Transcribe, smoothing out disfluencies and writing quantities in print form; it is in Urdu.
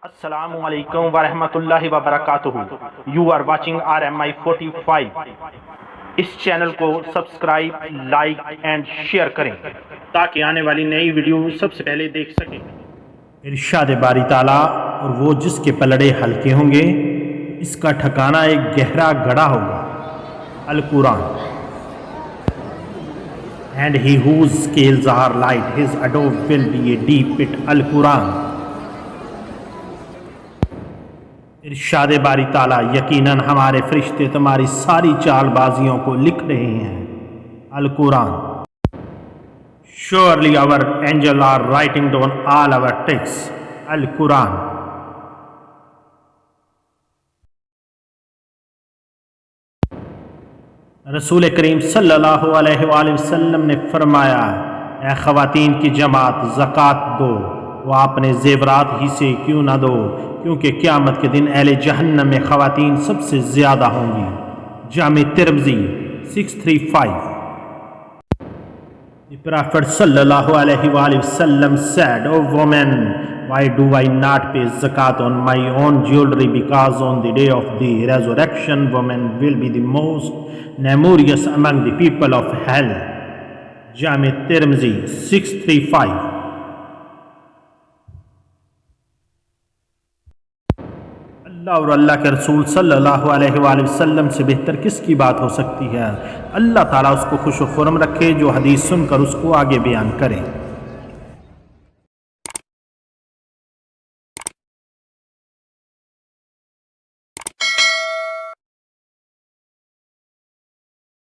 السلام علیکم ورحمۃ اللہ وبرکاتہ. You are watching RMI 45. اس چینل کو سبسکرائب، لائک اینڈ شیئر کریں تاکہ آنے والی نئی ویڈیو سب سے پہلے دیکھ سکیں. ارشاد باری تعالیٰ، اور وہ جس کے پلڑے ہلکے ہوں گے اس کا ٹھکانہ ایک گہرا گڑھا ہوگا. القرآن. And he whose scales are light, his abode will be a deep pit. القرآن. ارشاد باری تعالیٰ، یقیناً ہمارے فرشتے تمہاری ساری چال بازیوں کو لکھ رہے ہیں. القرآن. Surely our angels are writing down all our tricks. القرآن. رسول کریم صلی اللہ علیہ وآلہ وسلم نے فرمایا، اے خواتین کی جماعت، زکوٰۃ دو، وہ اپنے زیورات ہی سے کیوں نہ دو، کیونکہ قیامت کے دن اہل جہنم میں خواتین سب سے زیادہ ہوں گی. جامع ترمذی 635. The Prophet sallallahu alaihi wasallam said, "O woman, why do I not pay zakat on my own jewelry? Because on the day of the resurrection, women will be the most numerous among the people of hell." Jami Tirmidhi 635. اللہ اور اللہ کے رسول صلی اللہ علیہ وآلہ وسلم سے بہتر کس کی بات ہو سکتی ہے. اللہ تعالیٰ اس کو خوش و خرم رکھے جو حدیث سن کر اس کو آگے بیان کرے.